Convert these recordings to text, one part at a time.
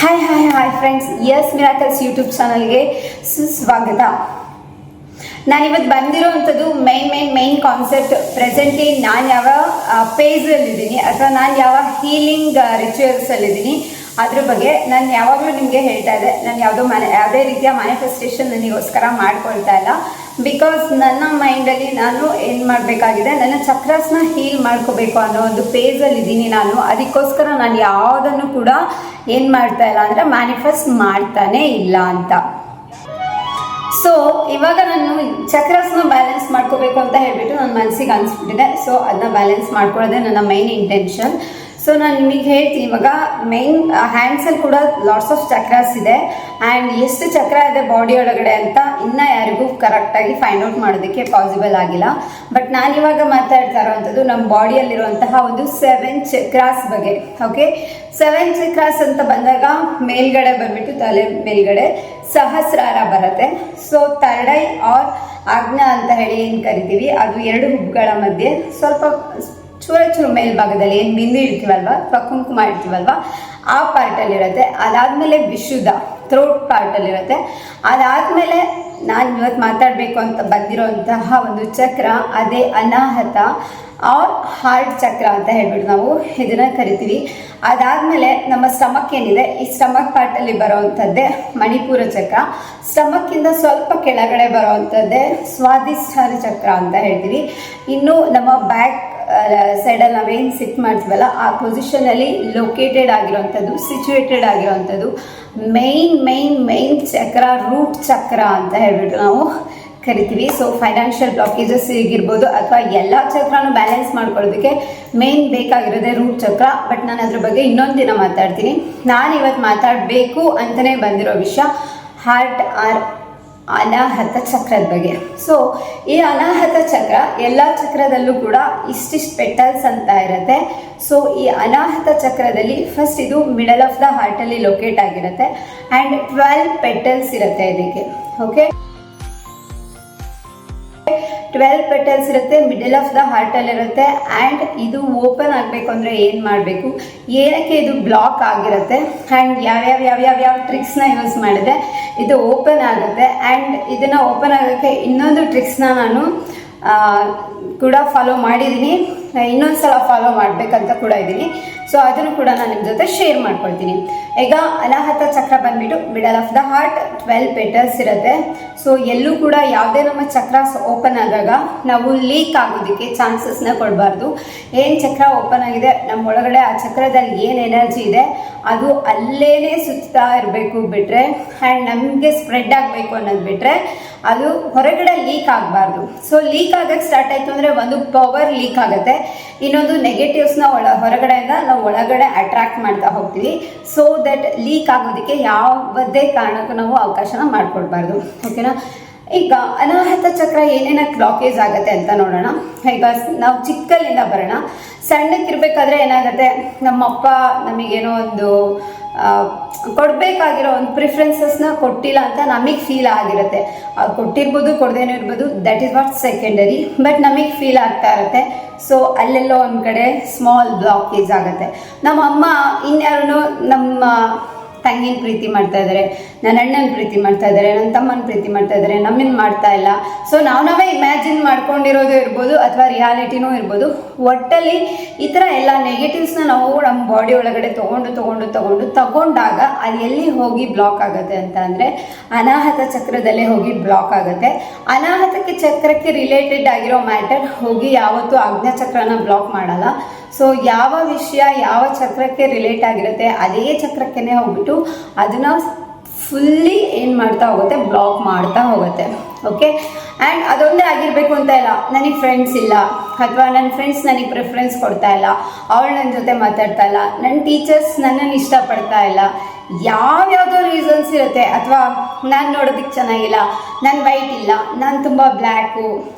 Hi friends, yes miracles YouTube ಚಾನಲ್ಗೆ ಸುಸ್ವಾಗತ. ನಾನಿವತ್ತು ಬಂದಿರೋವಂಥದ್ದು ಮೈನ್ ಕಾನ್ಸೆಪ್ಟ್. ಪ್ರೆಸೆಂಟ್ಲಿ ನಾನು ಯಾವ ಪೇಜಲ್ಲಿದ್ದೀನಿ ಅಥವಾ ನಾನು ಯಾವ ಹೀಲಿಂಗ್ ರಿಚುವಲ್ಸಲ್ಲಿದ್ದೀನಿ ಅದ್ರ ಬಗ್ಗೆ ನಾನು ಯಾವಾಗಲೂ ನಿಮಗೆ ಹೇಳ್ತಾ ಇದ್ದೆ. ನಾನು ಯಾವುದೇ ರೀತಿಯ ಮ್ಯಾನಿಫೆಸ್ಟೇಷನ್ ನನಗೋಸ್ಕರ ಮಾಡ್ಕೊಳ್ತಾ ಇಲ್ಲ. ಬಿಕಾಸ್ ನನ್ನ ಮೈಂಡಲ್ಲಿ ನಾನು ಏನು ಮಾಡಬೇಕಾಗಿದೆ, ನನ್ನ ಚಕ್ರಸ್ನ ಹೀಲ್ ಮಾಡ್ಕೋಬೇಕು ಅನ್ನೋ ಒಂದು ಪೇಜಲ್ಲಿದ್ದೀನಿ ನಾನು. ಅದಕ್ಕೋಸ್ಕರ ನಾನು ಯಾವುದನ್ನು ಕೂಡ ಏನು ಮಾಡ್ತಾ ಇಲ್ಲ ಅಂದರೆ ಮ್ಯಾನಿಫೆಸ್ಟ್ ಮಾಡ್ತಾನೇ ಇಲ್ಲ ಅಂತ. ಸೊ ಇವಾಗ ನಾನು ಚಕ್ರಸ್ನ ಬ್ಯಾಲೆನ್ಸ್ ಮಾಡ್ಕೋಬೇಕು ಅಂತ ಹೇಳ್ಬಿಟ್ಟು ನನ್ನ ಮನಸ್ಸಿಗೆ ಅನಿಸ್ಬಿಟ್ಟಿದೆ. ಸೊ ಅದನ್ನ ಬ್ಯಾಲೆನ್ಸ್ ಮಾಡ್ಕೊಳ್ಳೋದೇ ನನ್ನ ಮೈನ್ ಇಂಟೆನ್ಷನ್. ಸೊ ನಾನು ನಿಮಗೆ ಹೇಳ್ತೀನಿ, ಇವಾಗ ಮೈನ್ ಹ್ಯಾಂಡ್ಸಲ್ಲಿ ಕೂಡ ಲಾಟ್ಸ್ ಆಫ್ ಚಕ್ರಾಸ್ ಇದೆ. ಆ್ಯಂಡ್ ಎಷ್ಟು ಚಕ್ರ ಇದೆ ಬಾಡಿ ಒಳಗಡೆ ಅಂತ ಇನ್ನೂ ಯಾರಿಗೂ ಕರೆಕ್ಟಾಗಿ ಫೈಂಡ್ ಔಟ್ ಮಾಡೋದಕ್ಕೆ ಪಾಸಿಬಲ್ ಆಗಿಲ್ಲ. ಬಟ್ ನಾನಿವಾಗ ಮಾತಾಡ್ತಾ ಇರೋವಂಥದ್ದು ನಮ್ಮ ಬಾಡಿಯಲ್ಲಿರುವಂತಹ ಒಂದು 7 ಚಕ್ರಾಸ್ ಬಗ್ಗೆ. ಓಕೆ, 7 ಚಕ್ರಾಸ್ ಅಂತ ಬಂದಾಗ ಮೇಲ್ಗಡೆ ಬಂದ್ಬಿಟ್ಟು ತಲೆ ಮೇಲ್ಗಡೆ ಸಹಸ್ರಾರ ಬರುತ್ತೆ. ಸೊ ಥರ್ಡ್ ಐ ಆರ್ ಆಜ್ಞಾ ಅಂತ ಹೇಳಿ ಏನು ಕರಿತೀವಿ, ಅದು 2 ಹುಬ್ಬುಗಳ ಮಧ್ಯೆ ಸ್ವಲ್ಪ ಚೂರು ಮೇಲ್ಭಾಗದಲ್ಲಿ ಏನು ಬಿಂದು ಇಡ್ತೀವಲ್ವ ಅಥವಾ ಕುಂಕುಮ ಇಡ್ತೀವಲ್ವ ಆ ಪಾರ್ಟಲ್ಲಿರುತ್ತೆ. ಅದಾದಮೇಲೆ ವಿಶುದ್ಧ ಥ್ರೋಟ್ ಪಾರ್ಟಲ್ಲಿರುತ್ತೆ. ಅದಾದಮೇಲೆ ನಾನು ಇವತ್ತು ಮಾತಾಡಬೇಕು ಅಂತ ಬಂದಿರೋಂತಹ ಒಂದು ಚಕ್ರ ಅದೇ ಅನಾಹತ ಆರ್ ಹಾರ್ಟ್ ಚಕ್ರ ಅಂತ ಹೇಳ್ಬಿಟ್ಟು ನಾವು ಇದನ್ನು ಕರಿತೀವಿ. ಅದಾದಮೇಲೆ ನಮ್ಮ ಸ್ಟಮಕ್ ಏನಿದೆ, ಈ ಸ್ಟಮಕ್ ಪಾರ್ಟಲ್ಲಿ ಬರೋವಂಥದ್ದೇ ಮಣಿಪುರ ಚಕ್ರ. ಸ್ಟಮಕ್ಕಿಂದ ಸ್ವಲ್ಪ ಕೆಳಗಡೆ ಬರೋವಂಥದ್ದೇ ಸ್ವಾದಿಷ್ಠಾನ ಚಕ್ರ ಅಂತ ಹೇಳ್ತೀವಿ. ಇನ್ನು ನಮ್ಮ ಬ್ಯಾಕ್ ಸೈಡಲ್ಲಿ ನಾವೇನು ಸಿಟ್ ಮಾಡ್ತೀವಲ್ಲ ಆ ಪೊಸಿಷನಲ್ಲಿ ಲೊಕೇಟೆಡ್ ಆಗಿರೋವಂಥದ್ದು, ಸಿಚುವೇಟೆಡ್ ಆಗಿರೋವಂಥದ್ದು ಮೈನ್ ಚಕ್ರ ರೂಟ್ ಚಕ್ರ ಅಂತ ಹೇಳ್ಬಿಟ್ಟು ನಾವು ಕರಿತೀವಿ. ಸೊ ಫೈನಾನ್ಷಿಯಲ್ ಬ್ಲಾಕೇಜಸ್ ಹೇಗಿರ್ಬೋದು ಅಥವಾ ಎಲ್ಲ ಚಕ್ರನೂ ಬ್ಯಾಲೆನ್ಸ್ ಮಾಡ್ಕೊಳ್ಳೋದಕ್ಕೆ ಮೇನ್ ಬೇಕಾಗಿರೋದೇ ರೂಟ್ ಚಕ್ರ. ಬಟ್ ನಾನು ಅದ್ರ ಬಗ್ಗೆ ಇನ್ನೊಂದು ದಿನ ಮಾತಾಡ್ತೀನಿ. ನಾನು ಇವತ್ತು ಮಾತಾಡಬೇಕು ಅಂತಲೇ ಬಂದಿರೋ ವಿಷಯ ಹಾರ್ಟ್ ಆರ್ ಅನಾಹತ ಚಕ್ರದ ಬಗ್ಗೆ. ಸೊ ಈ ಅನಾಹತ ಚಕ್ರ ಎಲ್ಲ ಚಕ್ರದಲ್ಲೂ ಕೂಡ ಇಷ್ಟಿಷ್ಟು ಪೆಟಲ್ಸ್ ಅಂತ ಇರುತ್ತೆ. ಸೊ ಈ ಅನಾಹತ ಚಕ್ರದಲ್ಲಿ ಫಸ್ಟ್ ಇದು ಮಿಡಲ್ ಆಫ್ ದ ಹಾರ್ಟಲ್ಲಿ ಲೊಕೇಟ್ ಆಗಿರುತ್ತೆ. ಆ್ಯಂಡ್ 12 ಪೆಟಲ್ಸ್ ಇರುತ್ತೆ ಇದಕ್ಕೆ. ಓಕೆ, 12 ಪೆಟಲ್ಸ್ ಇರುತ್ತೆ, ಮಿಡಲ್ ಆಫ್ ದ ಹಾರ್ಟಲ್ಲಿ ಇರುತ್ತೆ. ಆ್ಯಂಡ್ ಇದು ಓಪನ್ ಆಗಬೇಕು ಅಂದರೆ ಏನು ಮಾಡಬೇಕು, ಏನಕ್ಕೆ ಇದು ಬ್ಲಾಕ್ ಆಗಿರುತ್ತೆ, ಆ್ಯಂಡ್ ಯಾವ್ಯಾವ ಟ್ರಿಕ್ಸ್ನ ಯೂಸ್ ಮಾಡಿದೆ ಇದು ಓಪನ್ ಆಗುತ್ತೆ. ಆ್ಯಂಡ್ ಇದನ್ನು ಓಪನ್ ಆಗೋಕ್ಕೆ ಇನ್ನೊಂದು ಟ್ರಿಕ್ಸ್ನ ನಾನು ಕೂಡ ಫಾಲೋ ಮಾಡಿದ್ದೀನಿ, ಇನ್ನೊಂದು ಸಲ ಫಾಲೋ ಮಾಡಬೇಕಂತ ಕೂಡ ಇದ್ದೀನಿ. ಸೊ ಅದನ್ನು ಕೂಡ ನಾನು ನಿಮ್ಮ ಜೊತೆ ಶೇರ್ ಮಾಡ್ಕೊಳ್ತೀನಿ. ಈಗ ಅನಾಹತ ಚಕ್ರ ಬಂದ್ಬಿಟ್ಟು middle of the heart 12 petals ಇರುತ್ತೆ. ಸೊ ಎಲ್ಲೂ ಕೂಡ ಯಾವುದೇ ನಮ್ಮ ಚಕ್ರಾಸ್ ಓಪನ್ ಆದಾಗ ನಾವು ಲೀಕ್ ಆಗೋದಕ್ಕೆ ಚಾನ್ಸಸ್ನ ಕೊಡಬಾರ್ದು. ಏನು ಚಕ್ರ ಓಪನ್ ಆಗಿದೆ ನಮ್ಮ ಒಳಗಡೆ ಆ ಚಕ್ರದಲ್ಲಿ ಏನು ಎನರ್ಜಿ ಇದೆ ಅದು ಅಲ್ಲೇನೇ ಸುತ್ತಾ ಇರಬೇಕು ಬಿಟ್ಟರೆ, ಆ್ಯಂಡ್ ನಮಗೆ ಸ್ಪ್ರೆಡ್ ಆಗಬೇಕು ಅನ್ನೋದು ಬಿಟ್ಟರೆ ಅದು ಹೊರಗಡೆ ಲೀಕ್ ಆಗಬಾರ್ದು. ಸೊ ಲೀಕ್ ಆಗಕ್ಕೆ ಸ್ಟಾರ್ಟ್ ಆಯಿತು ಅಂದರೆ ಒಂದು ಪವರ್ ಲೀಕ್ ಆಗುತ್ತೆ, ಇನ್ನೊಂದು ನೆಗೆಟಿವ್ಸ್ನ ಹೊರಗಡೆಯಿಂದ ನಾವು ಒಳಗಡೆ ಅಟ್ರಾಕ್ಟ್ ಮಾಡ್ತಾ ಹೋಗ್ತೀವಿ. ಸೊ ದಟ್ ಲೀಕ್ ಆಗೋದಕ್ಕೆ ಯಾವುದೇ ಕಾರಣಕ್ಕೂ ನಾವು ಅವಕಾಶನ ಮಾಡಿಕೊಡ್ಬಾರ್ದು. ಓಕೆನಾ? ಈಗ ಅನಾಹತ ಚಕ್ರ ಏನೇನಕ್ಕೆ ಬ್ಲಾಕೇಜ್ ಆಗುತ್ತೆ ಅಂತ ನೋಡೋಣ. ಈಗ ನಾವು ಚಿಕ್ಕಲ್ಲಿಂದ ಬರೋಣ. ಸಣ್ಣಕ್ಕಿರ್ಬೇಕಾದ್ರೆ ಏನಾಗುತ್ತೆ, ನಮ್ಮಪ್ಪ ನಮಗೇನೋ ಒಂದು ಕೊಡಬೇಕಾಗಿರೋ ಒಂದು ಪ್ರಿಫರೆನ್ಸಸ್ನ ಕೊಟ್ಟಿಲ್ಲ ಅಂತ ನಮಗೆ ಫೀಲ್ ಆಗಿರುತ್ತೆ. ಅವ್ರು ಕೊಟ್ಟಿರ್ಬೋದು, ಕೊಡದೇನೋ ಇರ್ಬೋದು, that is what secondary. But ನಮಗೆ ಫೀಲ್ ಆಗ್ತಾ ಇರುತ್ತೆ. ಸೊ ಅಲ್ಲೆಲ್ಲೋ ಒಂದು ಕಡೆ ಸ್ಮಾಲ್ ಬ್ಲಾಕೇಜ್ ಆಗುತ್ತೆ. ನಮ್ಮಮ್ಮ ಇನ್ಯಾರನ್ನು ನಮ್ಮ ತಂಗಿನ ಪ್ರೀತಿ ಮಾಡ್ತಾ ಇದ್ದಾರೆ, ನನ್ನ ಅಣ್ಣನ ಪ್ರೀತಿ ಮಾಡ್ತಾ ಇದ್ದಾರೆ, ನನ್ನ ತಮ್ಮನ ಪ್ರೀತಿ ಮಾಡ್ತಾ ಇದ್ದಾರೆ, ನಮ್ಮನ್ನು ಮಾಡ್ತಾ ಇಲ್ಲ. ಸೊ ನಾವೇ ಇಮ್ಯಾಜಿನ್ ಮಾಡ್ಕೊಂಡಿರೋದು ಇರ್ಬೋದು ಅಥವಾ ರಿಯಾಲಿಟಿನೂ ಇರ್ಬೋದು. ಒಟ್ಟಲ್ಲಿ ಈ ಥರ ಎಲ್ಲ ನೆಗೆಟಿವ್ಸ್ನ ನಾವು ನಮ್ಮ ಬಾಡಿ ಒಳಗಡೆ ತಗೊಂಡಾಗ ಅದು ಎಲ್ಲಿ ಹೋಗಿ ಬ್ಲಾಕ್ ಆಗುತ್ತೆ ಅಂತ ಅಂದರೆ ಅನಾಹತ ಚಕ್ರದಲ್ಲೇ ಹೋಗಿ ಬ್ಲಾಕ್ ಆಗುತ್ತೆ. ಅನಾಹತಕ್ಕೆ ಚಕ್ರಕ್ಕೆ ರಿಲೇಟೆಡ್ ಆಗಿರೋ ಮ್ಯಾಟರ್ ಹೋಗಿ ಯಾವತ್ತೂ ಆಜ್ಞಾ ಚಕ್ರನ ಬ್ಲಾಕ್ ಮಾಡಲ್ಲ. ಸೊ ಯಾವ ವಿಷಯ ಯಾವ ಚಕ್ರಕ್ಕೆ ರಿಲೇಟ್ ಆಗಿರುತ್ತೆ ಅದೇ ಚಕ್ರಕ್ಕೇ ಹೋಗ್ಬಿಟ್ಟು ಅದನ್ನು ಫುಲ್ಲಿ ಏನು ಮಾಡ್ತಾ ಹೋಗುತ್ತೆ, ಬ್ಲಾಕ್ ಮಾಡ್ತಾ ಹೋಗುತ್ತೆ. ಓಕೆ, ಆ್ಯಂಡ್ ಅದೊಂದೇ ಆಗಿರಬೇಕು ಅಂತ ಇಲ್ಲ. ನನಗೆ ಫ್ರೆಂಡ್ಸ್ ಇಲ್ಲ ಅಥವಾ ನನ್ನ ಫ್ರೆಂಡ್ಸ್ ನನಗೆ ಪ್ರಿಫರೆನ್ಸ್ ಕೊಡ್ತಾ ಇಲ್ಲ, ಅವಳು ನನ್ನ ಜೊತೆ ಮಾತಾಡ್ತಾ ಇಲ್ಲ, ನನ್ನ ಟೀಚರ್ಸ್ ನನ್ನನ್ನು ಇಷ್ಟಪಡ್ತಾ ಇಲ್ಲ, ಯಾವ್ಯಾವುದೋ ರೀಸನ್ಸ್ ಇರುತ್ತೆ. ಅಥವಾ ನಾನು ನೋಡೋದಕ್ಕೆ ಚೆನ್ನಾಗಿಲ್ಲ, ನಾನು ವೈಟ್ ಇಲ್ಲ, ನಾನು ತುಂಬ ಬ್ಲ್ಯಾಕು,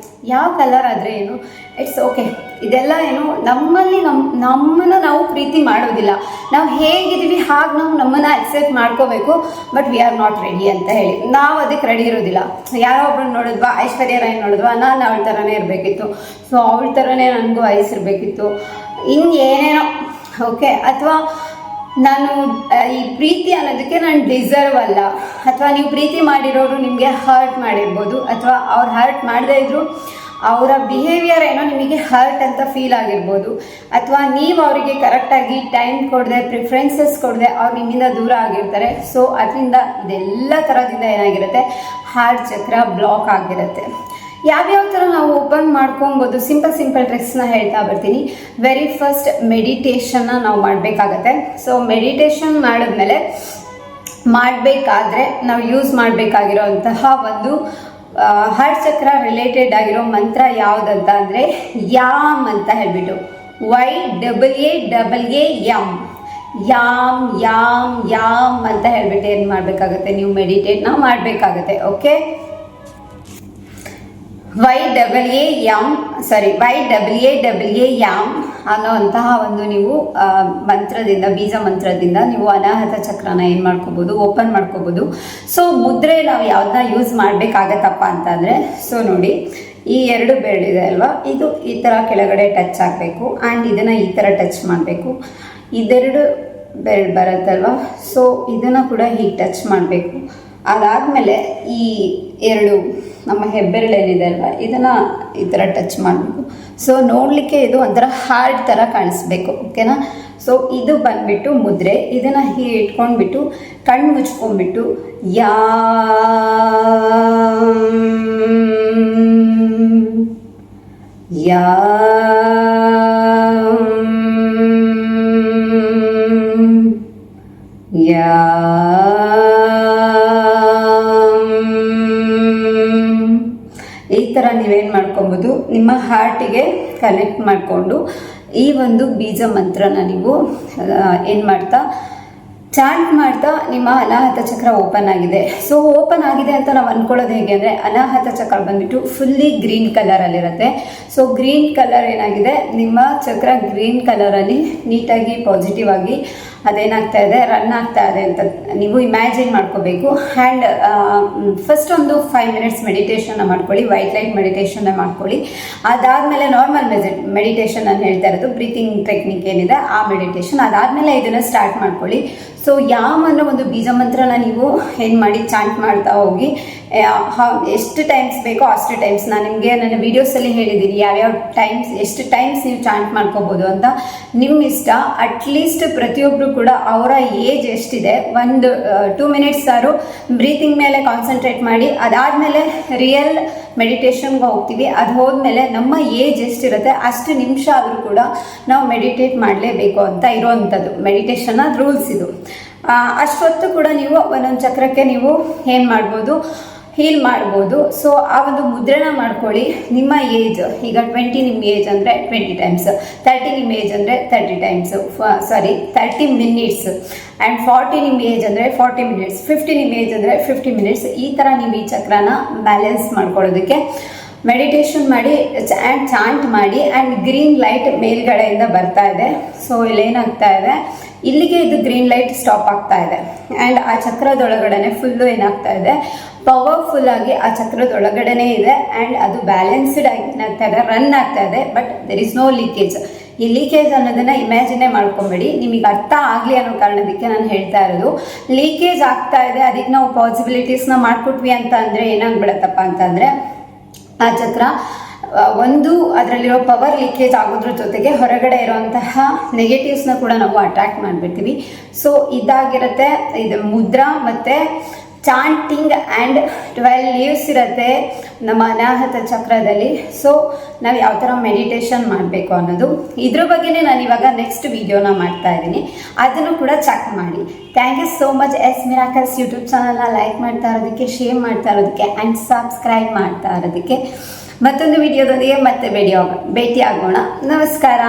ಯಾವ ಕಲರ್ ಆದರೆ ಏನು, ಇಟ್ಸ್ ಓಕೆ. ಇದೆಲ್ಲ ಏನು ನಮ್ಮನ್ನು ನಾವು ಪ್ರೀತಿ ಮಾಡೋದಿಲ್ಲ. ನಾವು ಹೇಗಿದ್ದೀವಿ ಹಾಗೆ ನಾವು ನಮ್ಮನ್ನು ಅಕ್ಸೆಪ್ಟ್ ಮಾಡ್ಕೋಬೇಕು. But we are not ready ಅಂತ ಹೇಳಿ ನಾವು ಅದಕ್ಕೆ ರೆಡಿ ಇರೋದಿಲ್ಲ. ಯಾರೋ ಒಬ್ಬರು ನೋಡಿದ್ವಾ, ಐಶ್ವರ್ಯ ರಾಯ್ ನೋಡಿದ್ವಾ, ನಾನು ಅವಳ ಥರನೇ ಇರಬೇಕಿತ್ತು, ಸೊ ಅವಳ ಥರನೇ ನನಗೂ ವಯಸ್ಸಿರಬೇಕಿತ್ತು, ಇನ್ನೇನೇನೋ. ಓಕೆ, ಅಥವಾ ನಾನು ಈ ಪ್ರೀತಿ ಅನ್ನೋದಕ್ಕೆ ನಾನು ಡಿಸರ್ವ್ ಅಲ್ಲ, ಅಥವಾ ನೀವು ಪ್ರೀತಿ ಮಾಡಿರೋರು ನಿಮಗೆ ಹರ್ಟ್ ಮಾಡಿರ್ಬೋದು, ಅಥವಾ ಅವ್ರು ಹರ್ಟ್ ಮಾಡದೇ ಇದ್ರು ಅವರ ಬಿಹೇವಿಯರ್ ಏನೋ ನಿಮಗೆ ಹರ್ಟ್ ಅಂತ ಫೀಲ್ ಆಗಿರ್ಬೋದು, ಅಥವಾ ನೀವು ಅವರಿಗೆ ಕರೆಕ್ಟಾಗಿ ಟೈಮ್ ಕೊಡದೆ ಪ್ರಿಫರೆನ್ಸಸ್ ಕೊಡದೆ ಅವ್ರು ನಿಮ್ಮಿಂದ ದೂರ ಆಗಿರ್ತಾರೆ. ಸೊ ಅದರಿಂದ ಇದೆಲ್ಲ ಥರದಿಂದ ಏನಾಗಿರುತ್ತೆ, ಹಾರ್ಟ್ ಚಕ್ರ ಬ್ಲಾಕ್ ಆಗಿರುತ್ತೆ. ಯಾವ್ಯಾವ ಥರ ನಾವು ಓಪನ್ ಮಾಡ್ಕೊಬೋದು, ಸಿಂಪಲ್ ಟ್ರಿಕ್ಸ್ನ ಹೇಳ್ತಾ ಬರ್ತೀನಿ. ವೆರಿ ಫಸ್ಟ್ ಮೆಡಿಟೇಷನ್ನ ನಾವು ಮಾಡಬೇಕಾಗತ್ತೆ. ಸೊ ಮೆಡಿಟೇಷನ್ ಮಾಡಿದ್ಮೇಲೆ ಮಾಡಬೇಕಾದ್ರೆ ನಾವು ಯೂಸ್ ಮಾಡಬೇಕಾಗಿರೋಂತಹ ಒಂದು ಹಾರ್ಟ್ ಚಕ್ರ ರಿಲೇಟೆಡ್ ಆಗಿರೋ ಮಂತ್ರ ಯಾವುದಂತ ಅಂದರೆ ಯಾಮ್ ಅಂತ ಹೇಳ್ಬಿಟ್ಟು, YAAM ಯಾಮ್ ಯಾಮ್ ಯಾಮ್ ಅಂತ ಹೇಳ್ಬಿಟ್ಟು ಏನು ಮಾಡಬೇಕಾಗತ್ತೆ, ನೀವು ಮೆಡಿಟೇಟ್ನ ಮಾಡಬೇಕಾಗತ್ತೆ. ಓಕೆ, YAAM ಅನ್ನೋಂತಹ ಒಂದು ನೀವು ಮಂತ್ರದಿಂದ, ಬೀಜ ಮಂತ್ರದಿಂದ ನೀವು ಅನಾಹತ ಚಕ್ರನ ಏನು ಮಾಡ್ಕೋಬೋದು, ಓಪನ್ ಮಾಡ್ಕೋಬೋದು. ಸೊ ಮುದ್ರೆ ನಾವು ಯಾವ್ದನ್ನ ಯೂಸ್ ಮಾಡಬೇಕಾಗತ್ತಪ್ಪ ಅಂತಂದರೆ, ಸೊ ನೋಡಿ ಈ 2 ಬೆರಳಿದೆ ಅಲ್ವಾ, ಇದು ಈ ಥರ ಕೆಳಗಡೆ ಟಚ್ ಆಗಬೇಕು ಆ್ಯಂಡ್ ಇದನ್ನು ಈ ಥರ ಟಚ್ ಮಾಡಬೇಕು. ಇದೆರಡು ಬೆರಳು ಬರುತ್ತಲ್ವ, ಸೊ ಇದನ್ನು ಕೂಡ ಹೀಗೆ ಟಚ್ ಮಾಡಬೇಕು. ಅದಾದಮೇಲೆ ಈ 2 ನಮ್ಮ ಹೆಬ್ಬೆರಳೇನಿದೆ ಅಲ್ವಾ, ಇದನ್ನು ಈ ಥರ ಟಚ್ ಮಾಡಬೇಕು. ಸೊ ನೋಡಲಿಕ್ಕೆ ಇದು ಒಂಥರ ಹಾರ್ಟ್ ಥರ ಕಾಣಿಸ್ಬೇಕು. ಓಕೆನಾ. ಸೊ ಇದು ಬಂದುಬಿಟ್ಟು ಮುದ್ರೆ. ಇದನ್ನು ಹೀಗೆ ಇಟ್ಕೊಂಡ್ಬಿಟ್ಟು ಕಣ್ಣು ಮುಚ್ಕೊಂಡ್ಬಿಟ್ಟು ಈ ಥರ ನೀವೇನು ಮಾಡ್ಕೊಬೋದು, ನಿಮ್ಮ ಹಾರ್ಟಿಗೆ ಕನೆಕ್ಟ್ ಮಾಡಿಕೊಂಡು ಈ ಒಂದು ಬೀಜ ಮಂತ್ರನ ನೀವು ಏನು ಮಾಡ್ತಾ ಚಾಂಟ್ ಮಾಡ್ತಾ ನಿಮ್ಮ ಅನಾಹತ ಚಕ್ರ ಓಪನ್ ಆಗಿದೆ. ಸೊ ಓಪನ್ ಆಗಿದೆ ಅಂತ ನಾವು ಅಂದ್ಕೊಳ್ಳೋದು ಹೇಗೆ ಅಂದರೆ, ಅನಾಹತ ಚಕ್ರ ಬಂದ್ಬಿಟ್ಟು ಫುಲ್ಲಿ ಗ್ರೀನ್ ಕಲರಲ್ಲಿರುತ್ತೆ. ಸೊ ಗ್ರೀನ್ ಕಲರ್ ಏನಾಗಿದೆ, ನಿಮ್ಮ ಚಕ್ರ ಗ್ರೀನ್ ಕಲರಲ್ಲಿ ನೀಟಾಗಿ ಪಾಸಿಟಿವ್ ಆಗಿ ಅದೇನಾಗ್ತಾ ಇದೆ, ರನ್ ಆಗ್ತಾ ಇದೆ ಅಂತ ನೀವು ಇಮ್ಯಾಜಿನ್ ಮಾಡ್ಕೋಬೇಕು. ಆ್ಯಂಡ್ ಫಸ್ಟ್ ಒಂದು 5 ಮಿನಿಟ್ಸ್ ಮೆಡಿಟೇಷನ್ನ ಮಾಡ್ಕೊಳ್ಳಿ, ವೈಟ್ ಲೈಟ್ ಮೆಡಿಟೇಷನ್ನ ಮಾಡ್ಕೊಳ್ಳಿ. ಅದಾದಮೇಲೆ ನಾರ್ಮಲ್ ಮೆಡಿಟೇಷನ್ ನಾನು ಹೇಳ್ತಾ ಇರೋದು, ಬ್ರೀತಿಂಗ್ ಟೆಕ್ನಿಕ್ ಏನಿದೆ ಆ ಮೆಡಿಟೇಷನ್. ಅದಾದಮೇಲೆ ಇದನ್ನು ಸ್ಟಾರ್ಟ್ ಮಾಡ್ಕೊಳ್ಳಿ. ಸೊ ಯಾಮ್ ಅನ್ನೋ ಒಂದು ಬೀಜ ಮಂತ್ರನ ನೀವು ಏನು ಮಾಡಿ ಚಾಂಟ್ ಮಾಡ್ತಾ ಹೋಗಿ. ಎಷ್ಟು ಟೈಮ್ಸ್ ಬೇಕೋ ಅಷ್ಟು ಟೈಮ್ಸ್ ನಾನು ನಿಮಗೆ ನನ್ನ ವೀಡಿಯೋಸಲ್ಲಿ ಹೇಳಿದ್ದೀನಿ ಯಾವ್ಯಾವ ಟೈಮ್ಸ್, ಎಷ್ಟು ಟೈಮ್ಸ್ ನೀವು ಚಾಂಟ್ ಮಾಡ್ಕೋಬೋದು ಅಂತ ನಿಮ್ಮ ಇಷ್ಟ. ಅಟ್ಲೀಸ್ಟ್ ಪ್ರತಿಯೊಬ್ಬರು ಕೂಡ ಅವರ ಏಜ್ ಎಷ್ಟಿದೆ, ಒಂದು 2 ಮಿನಿಟ್ಸ್ ಸಾರು ಬ್ರೀತಿಂಗ್ ಮೇಲೆ ಕಾನ್ಸಂಟ್ರೇಟ್ ಮಾಡಿ. ಅದಾದಮೇಲೆ ರಿಯಲ್ ಮೆಡಿಟೇಷನ್ಗೆ ಹೋಗ್ತೀವಿ. ಅದು ಹೋದ್ಮೇಲೆ ನಮ್ಮ ಏಜ್ ಎಷ್ಟಿರುತ್ತೆ ಅಷ್ಟು ನಿಮಿಷ ಆದರೂ ಕೂಡ ನಾವು ಮೆಡಿಟೇಟ್ ಮಾಡಲೇಬೇಕು ಅಂತ ಇರೋವಂಥದ್ದು ಮೆಡಿಟೇಷನ್ನ ರೂಲ್ಸ್ ಇದು. ಅಷ್ಟೊತ್ತು ಕೂಡ ನೀವು ಒಂದೊಂದು ಚಕ್ರಕ್ಕೆ ನೀವು ಏನು ಮಾಡ್ಬೋದು, ಹೀಲ್ ಮಾಡ್ಬೋದು. ಸೊ ಆ ಒಂದು ಮುದ್ರೆನ ಮಾಡ್ಕೊಳ್ಳಿ. ನಿಮ್ಮ ಏಜ್ ಈಗ 20 ನಿಮ್ಮ ಏಜ್ ಅಂದರೆ 20 ಟೈಮ್ಸ್, 30 ನಿಮ್ಮ ಏಜ್ ಅಂದರೆ 30 ಟೈಮ್ಸ್, 30 ಮಿನಿಟ್ಸ್, ಆ್ಯಂಡ್ 40 ನಿಮ್ಮ ಏಜ್ ಅಂದರೆ 40 ಮಿನಿಟ್ಸ್, 50 ನಿಮ್ಮ ಏಜ್ ಅಂದರೆ 50 ಮಿನಿಟ್ಸ್. ಈ ಥರ ನೀವು ಈ ಚಕ್ರನ ಬ್ಯಾಲೆನ್ಸ್ ಮಾಡ್ಕೊಳ್ಳೋದಕ್ಕೆ ಮೆಡಿಟೇಷನ್ ಮಾಡಿ ಆ್ಯಂಡ್ ಚಾಂಟ್ ಮಾಡಿ. ಆ್ಯಂಡ್ ಗ್ರೀನ್ ಲೈಟ್ ಮೇಲ್ಗಡೆಯಿಂದ ಬರ್ತಾ ಇದೆ. ಸೊ ಇಲ್ಲೇನಾಗ್ತಾ ಇದೆ, ಇಲ್ಲಿಗೆ ಇದು ಗ್ರೀನ್ ಲೈಟ್ ಸ್ಟಾಪ್ ಆಗ್ತಾ ಇದೆ. ಆ್ಯಂಡ್ ಆ ಚಕ್ರದೊಳಗಡೆ ಫುಲ್ಲು ಏನಾಗ್ತಾ ಇದೆ, ಪವರ್ಫುಲ್ ಆಗಿ ಆ ಚಕ್ರದೊಳಗಡೆ ಇದೆ. ಆ್ಯಂಡ್ ಅದು ಬ್ಯಾಲೆನ್ಸ್ಡ್ ಆಗಿ ಏನಾಗ್ತಾ ಇದೆ, ರನ್ ಆಗ್ತಾ ಇದೆ. But there is no leakage. ಈ ಲೀಕೇಜ್ ಅನ್ನೋದನ್ನು ಇಮ್ಯಾಜಿನೇ ಮಾಡ್ಕೊಬೇಡಿ, ನಿಮಗೆ ಅರ್ಥ ಆಗಲಿ ಅನ್ನೋ ಕಾರಣದಕ್ಕೆ ನಾನು ಹೇಳ್ತಾ ಇರೋದು. ಲೀಕೇಜ್ ಆಗ್ತಾ ಇದೆ, ಅದಕ್ಕೆ ನಾವು ಪಾಸಿಬಿಲಿಟೀಸ್ನ ಮಾಡಿಕೊಟ್ವಿ ಅಂತ ಅಂದರೆ ಏನಾಗ್ಬಿಡತ್ತಪ್ಪ ಅಂತಂದರೆ, ಆ ಚಕ್ರ ಒಂದು ಅದರಲ್ಲಿರೋ ಪವರ್ ಲೀಕೇಜ್ ಆಗೋದ್ರ ಜೊತೆಗೆ ಹೊರಗಡೆ ಇರೋಂತಹ ನೆಗೆಟಿವ್ಸ್ನ ಕೂಡ ನಾವು ಅಟ್ರಾಕ್ಟ್ ಮಾಡಿಬಿಡ್ತೀವಿ. ಸೊ ಇದಾಗಿರುತ್ತೆ ಇದು ಮುದ್ರಾ ಮತ್ತು ಚಾಂಟಿಂಗ್. ಆ್ಯಂಡ್ 12 ಲೀವ್ಸ್ ಇರುತ್ತೆ ನಮ್ಮ ಅನಾಹತ ಚಕ್ರದಲ್ಲಿ. ಸೊ ನಾವು ಯಾವ ಥರ ಮೆಡಿಟೇಷನ್ ಮಾಡಬೇಕು ಅನ್ನೋದು ಇದ್ರ ಬಗ್ಗೆನೇ ನಾನು ಇವಾಗ ನೆಕ್ಸ್ಟ್ ವಿಡಿಯೋನ ಮಾಡ್ತಾ ಇದ್ದೀನಿ, ಅದನ್ನು ಕೂಡ ಚೆಕ್ ಮಾಡಿ. Thank you so much. S miracles YouTube ಚಾನಲ್ನ ಲೈಕ್ ಮಾಡ್ತಾ ಇರೋದಕ್ಕೆ, ಶೇರ್ ಮಾಡ್ತಾ ಇರೋದಕ್ಕೆ ಆ್ಯಂಡ್ ಸಬ್ಸ್ಕ್ರೈಬ್ ಮಾಡ್ತಾ ಇರೋದಕ್ಕೆ. ಮತ್ತೊಂದು ವಿಡಿಯೋದೊಂದಿಗೆ ಮತ್ತೆ ಭೇಟಿ ಆಗೋಣ. ನಮಸ್ಕಾರ.